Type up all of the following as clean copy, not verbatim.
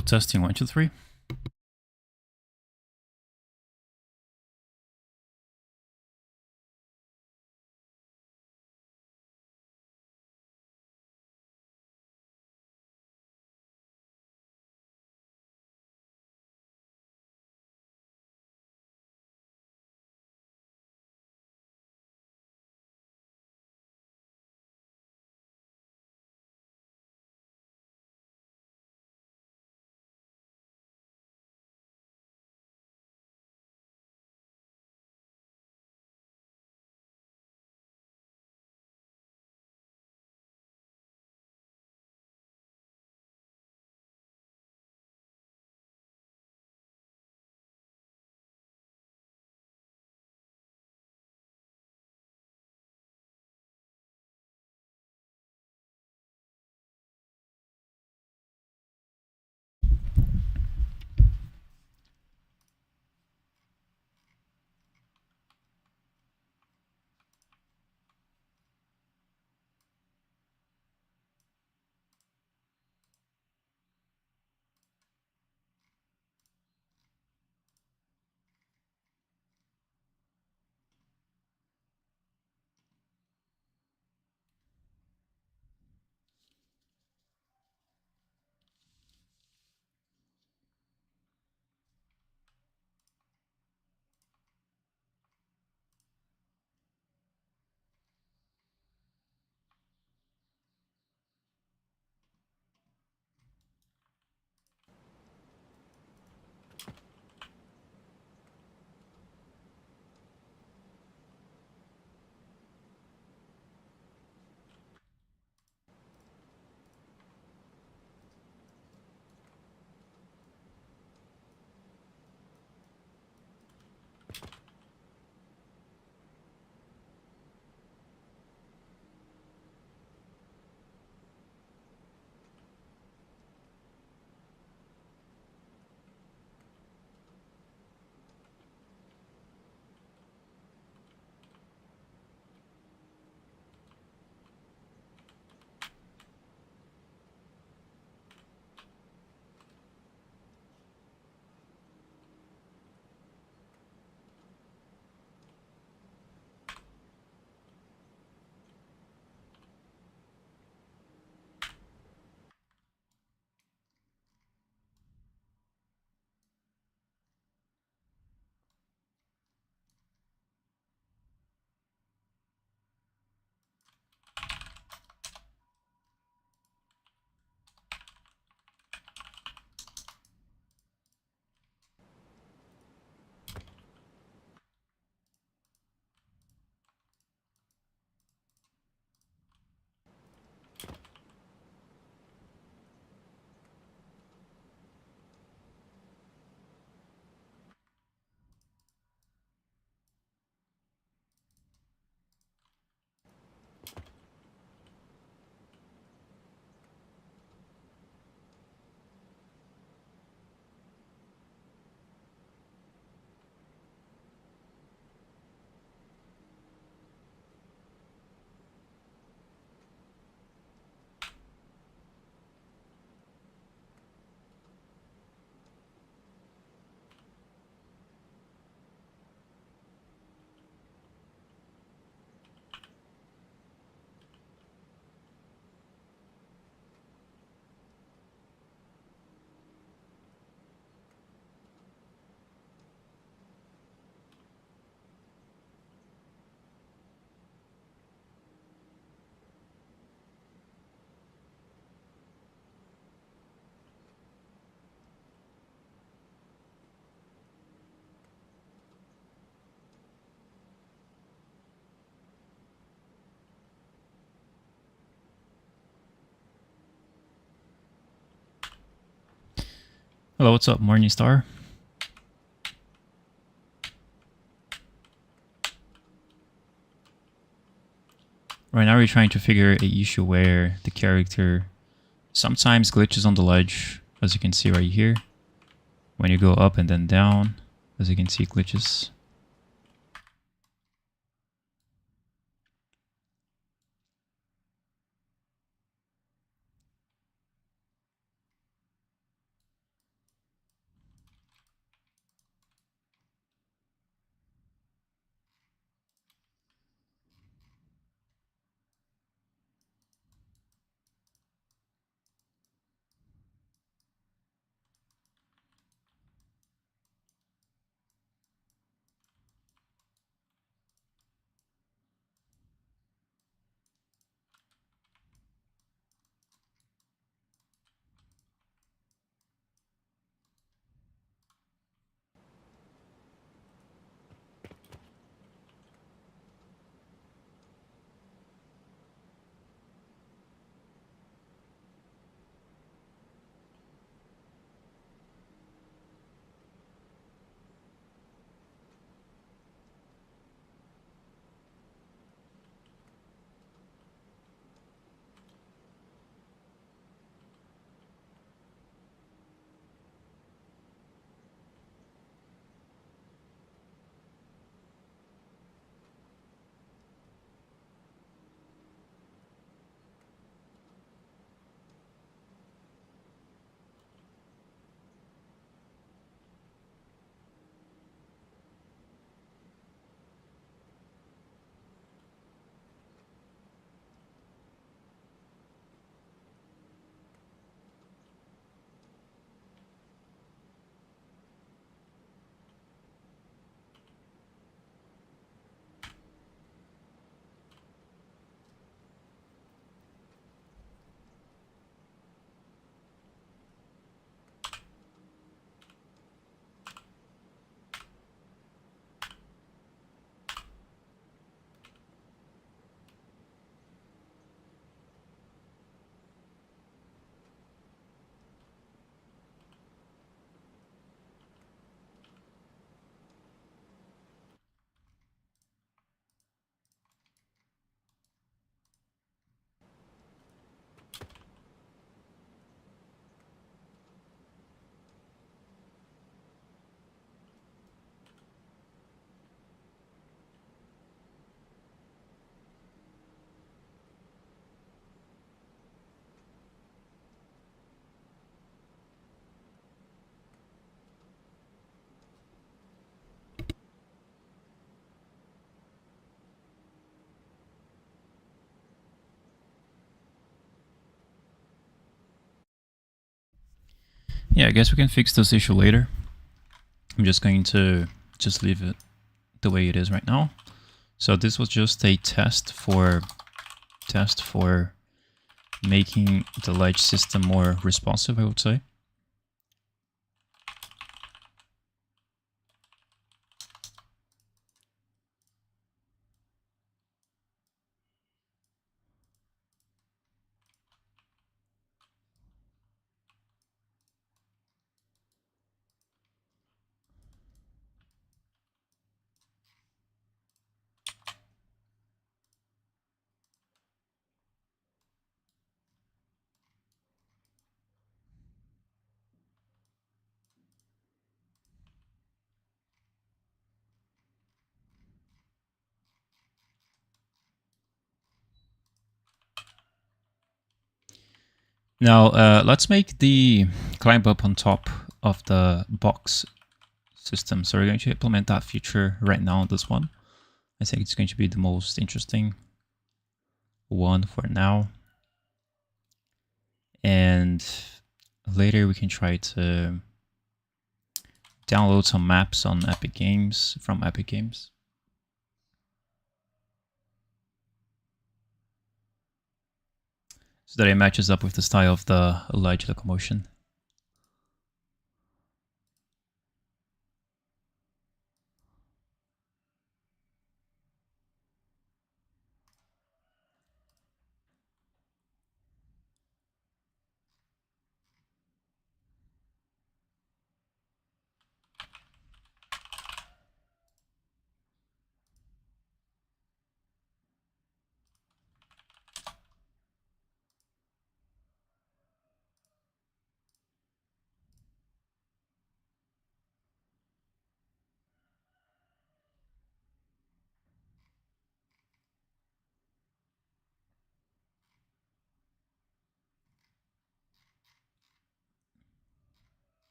Code testing 1, 2, 3. Hello, what's up, Morningstar? Right now we're trying to figure an issue where the character sometimes glitches on the ledge, as you can see right here. When you go up and then down, as you can see, glitches. Yeah, I guess we can fix this issue later. I'm just going to just leave it the way it is right now. So this was just a test for making the ledge system more responsive, I would say. Now let's make the climb up on top of the box system. So we're going to implement that feature right now on this one. I think it's going to be the most interesting one for now. And later we can try to download some maps on Epic Games from Epic Games. So that it matches up with the style of the ledge locomotion.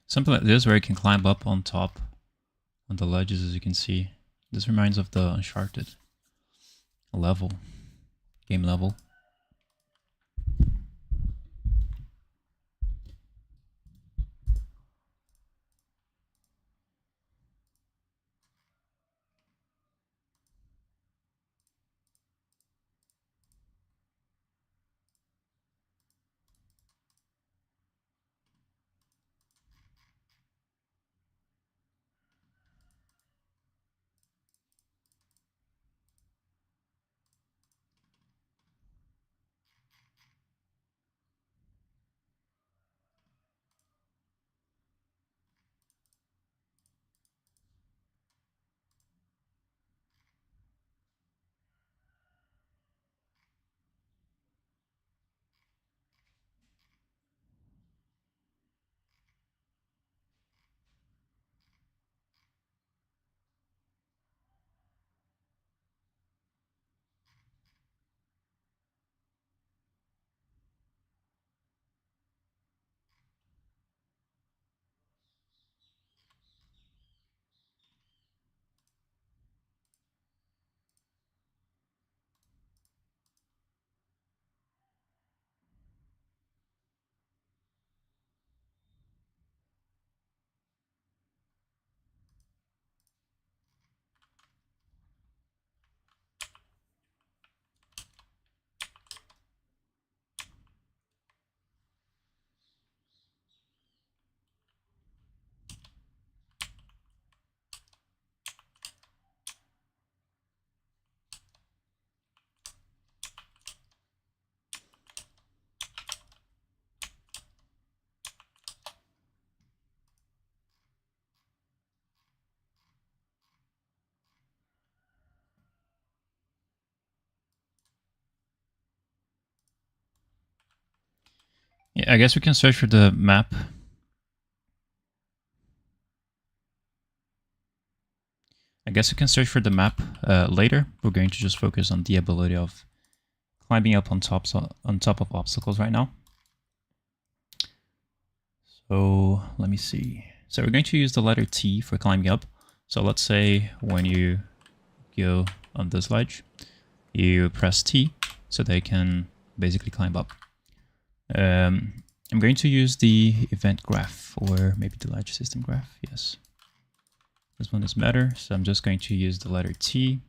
Something like this where you can climb up on top on the ledges, as you can see. This reminds of the Uncharted level, game level. Yeah, I guess we can search for the map. Later. We're going to just focus on the ability of climbing up on top of obstacles right now. So let me see. So we're going to use the letter T for climbing up. So let's say when you go on this ledge, you press T so they can basically climb up. I'm going to use the event graph, or maybe the ledge system graph. Yes, this one is better. So I'm just going to use the letter T.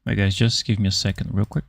Right, guys, just give me a second real quick.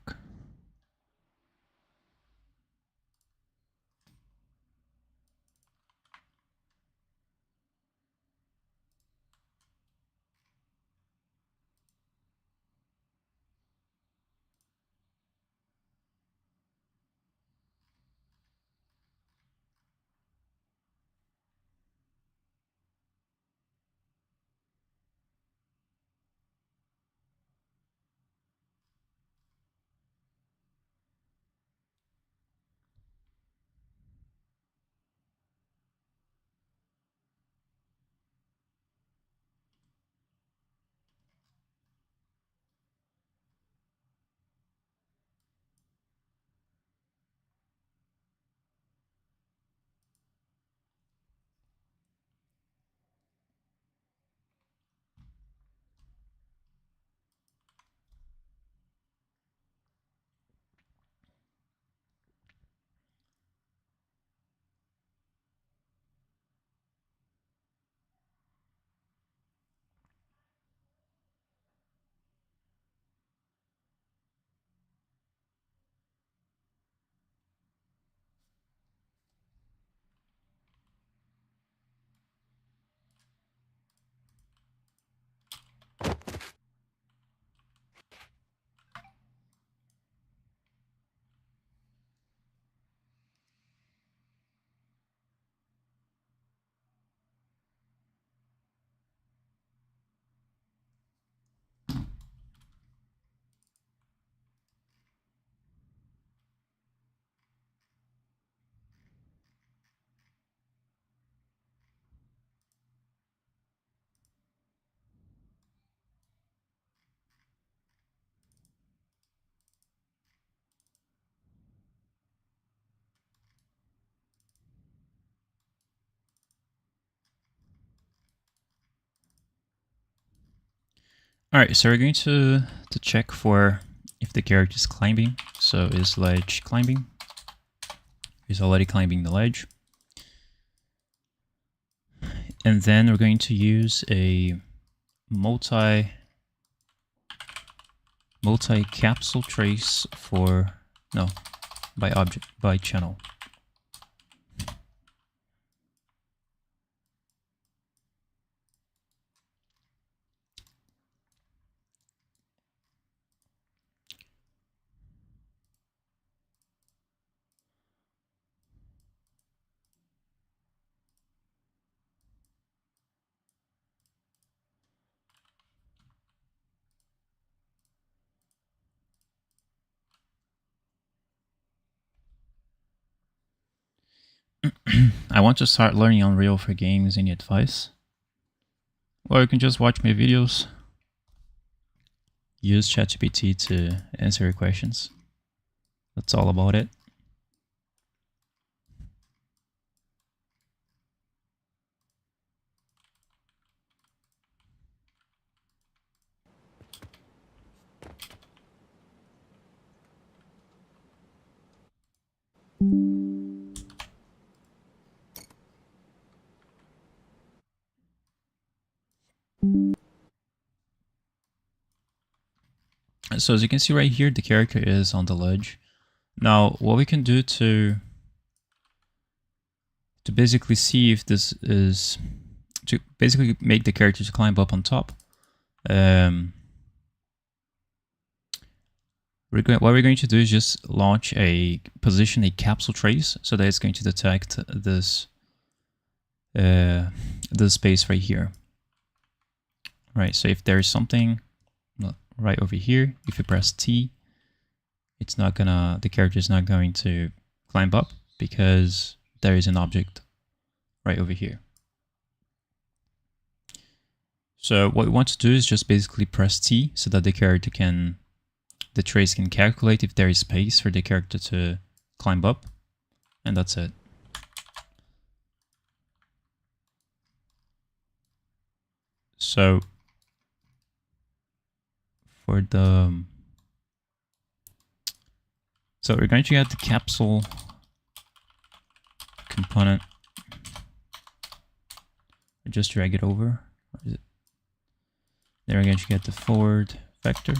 All right, so we're going to check for if the character is climbing. So is ledge climbing? He's already climbing the ledge. And then we're going to use a multi capsule trace for, no, by object, by channel. I want to start learning Unreal for games. Any advice? Or you can just watch my videos. Use ChatGPT to answer your questions. That's all about it. So as you can see right here, the character is on the ledge. Now, what we can do to basically see if this is to basically make the character to climb up on top. What we're going to do is just launch position a capsule trace so that it's going to detect this space right here. Right, so if there's something right over here, if you press T, the character is not going to climb up because there is an object right over here. So what we want to do is just basically press T so that the trace can calculate if there is space for the character to climb up, and that's it. So we're going to get the capsule component. Just drag it over. Where is it? Then we're going to get the forward vector.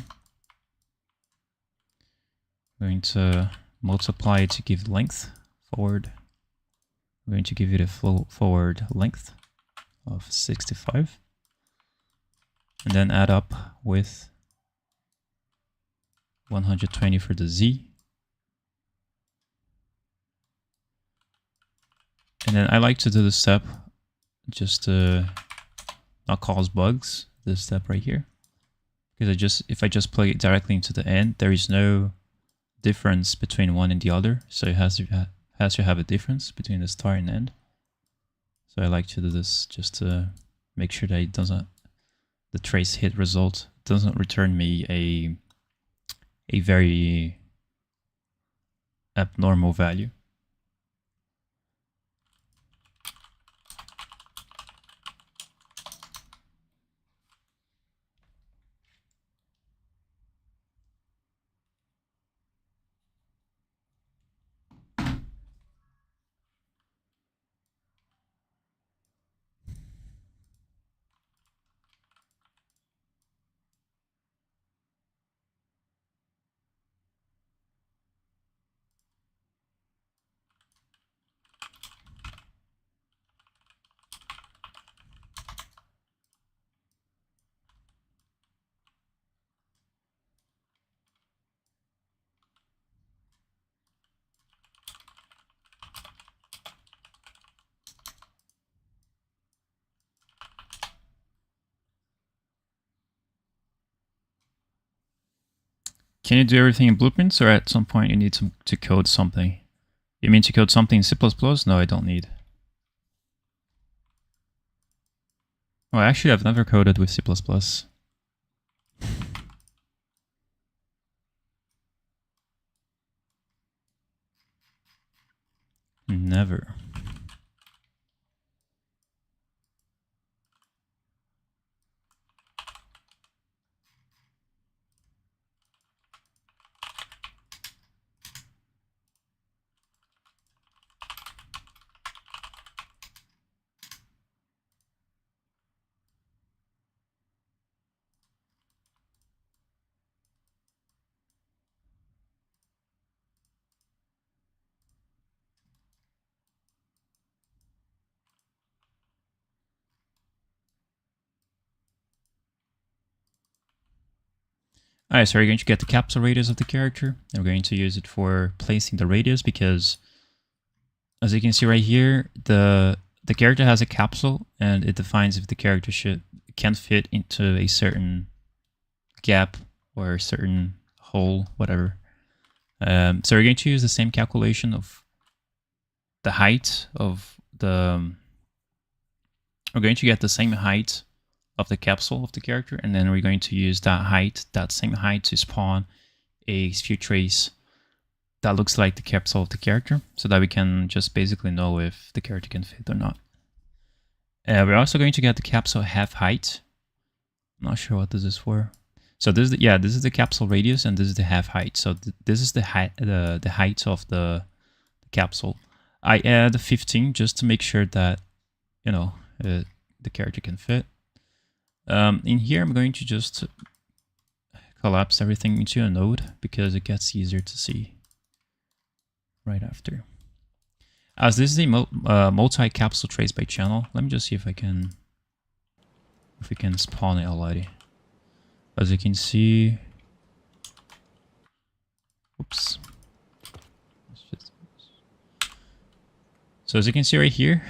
We're going to multiply it to give length forward. We're going to give it a forward length of 65. And then add up with 120 for the Z. And then I like to do this step just to not cause bugs, this step right here. Because if I just plug it directly into the end, there is no difference between one and the other. So it has to have a difference between the start and end. So I like to do this just to make sure that the trace hit result doesn't return me a very abnormal value. Can you do everything in Blueprints, or at some point you need to code something? You mean to code something in C++? No, I don't need. Well, actually, I've never coded with C++. Never. Alright, so we're going to get the capsule radius of the character, and we're going to use it for placing the radius because, as you can see right here, the character has a capsule, and it defines if the character can fit into a certain gap or a certain hole, whatever. So we're going to use the same calculation of the height of the... We're going to get the same height of the capsule of the character, and then we're going to use that same height to spawn a sphere trace that looks like the capsule of the character, so that we can just basically know if the character can fit or not. We're also going to get the capsule half height. I'm not sure what this is for. So this is the capsule radius, and this is the half height. So this is the height of the capsule. I add 15 just to make sure that the character can fit. In here, I'm going to just collapse everything into a node because it gets easier to see right after. As this is a multi capsule trace by channel, let me just see if we can spawn it already. As you can see, oops. So as you can see right here,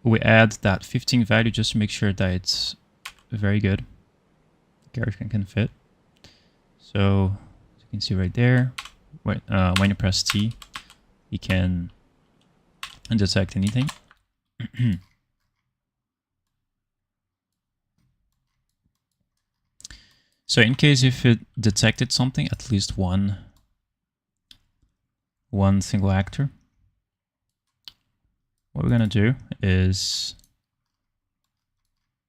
we add that 15 value just to make sure that it's very good. The character can fit. So as you can see right there, when you press T, you can detect anything. So in case if it detected something, at least one single actor, what we're gonna do is,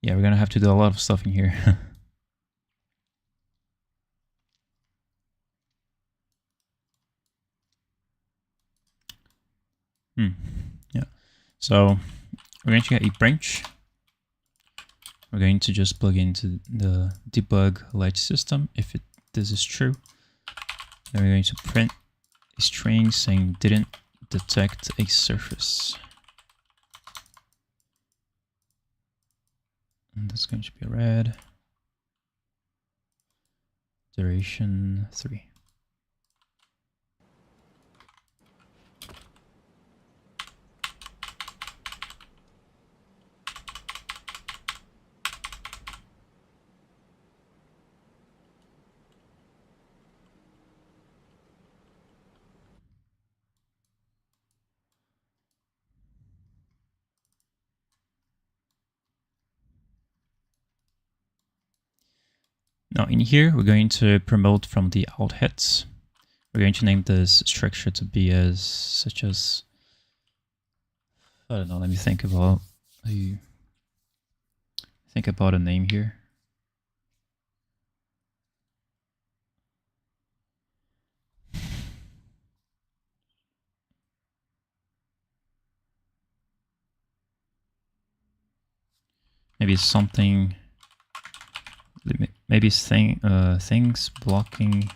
yeah, we're gonna have to do a lot of stuff in here. Yeah. So we're going to get a branch. We're going to just plug into the debug ledge system if this is true. Then we're going to print a string saying didn't detect a surface. And that's going to be red. Duration 3. Now in here, we're going to promote from the out heads. We're going to name this structure to be as such as, I don't know, let me think about a name here. Maybe something, maybe things blocking.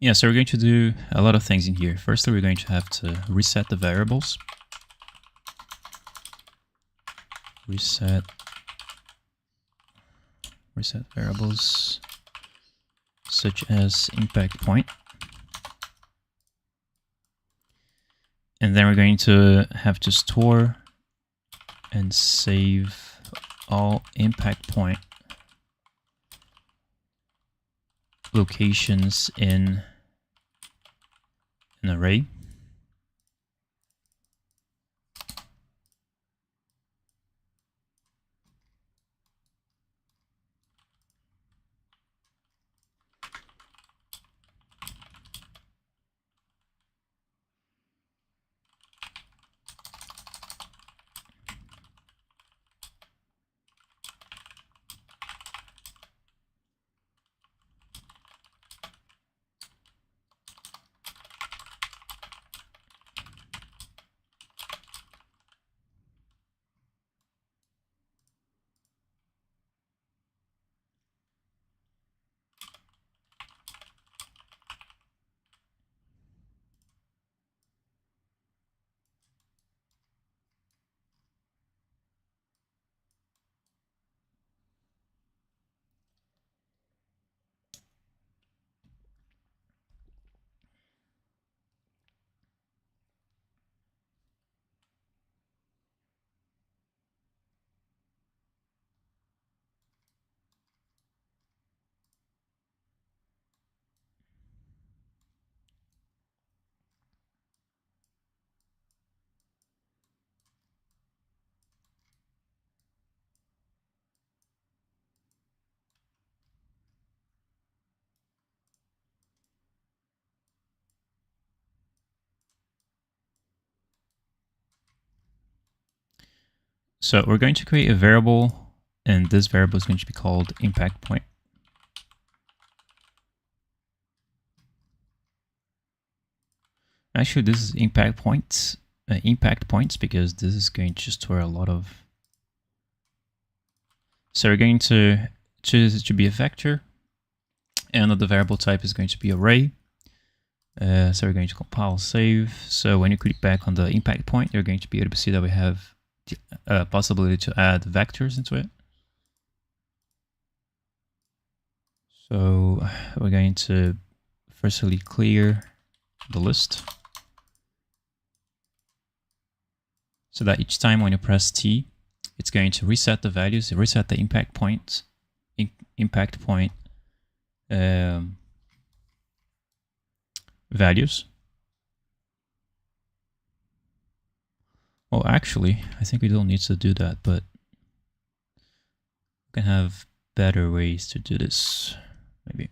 Yeah, so we're going to do a lot of things in here. Firstly, we're going to have to reset the variables. Reset variables such as impact point. And then we're going to have to store and save all impact point locations in an array. So we're going to create a variable, and this variable is going to be called impact point. Actually, this is impact points because this is going to store a lot of. So we're going to choose it to be a vector, and the variable type is going to be array. So we're going to compile, save. So when you click back on the impact point, you're going to be able to see that we have the possibility to add vectors into it. So we're going to firstly clear the list, so that each time when you press T, it's going to reset the values, reset the impact point values. Well, actually, I think we don't need to do that, but we can have better ways to do this, maybe.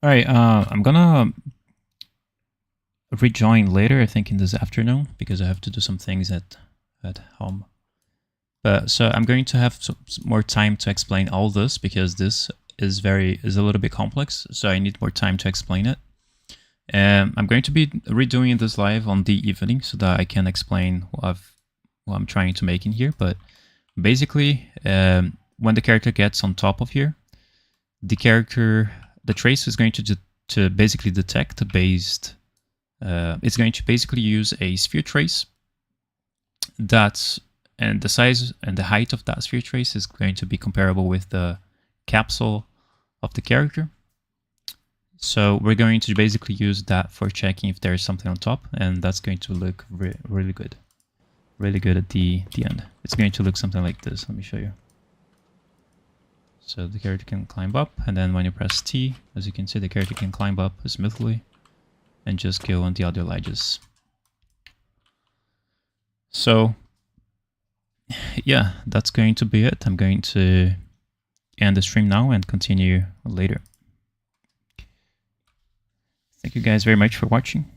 All right, I'm gonna rejoin later, I think in this afternoon, because I have to do some things at home. But so I'm going to have some more time to explain all this, because this is a little bit complex, so I need more time to explain it. I'm going to be redoing this live on the evening so that I can explain what I'm trying to make in here. But basically, when the character gets on top of here, the trace is going to basically detect it's going to basically use a sphere trace and the size and the height of that sphere trace is going to be comparable with the capsule of the character. So we're going to basically use that for checking if there's something on top, and that's going to look really good. Really good at the end. It's going to look something like this. Let me show you. So the character can climb up, and then when you press T, as you can see, the character can climb up smoothly and just go on the other ledges. So yeah, that's going to be it. I'm going to end the stream now and continue later. Thank you guys very much for watching.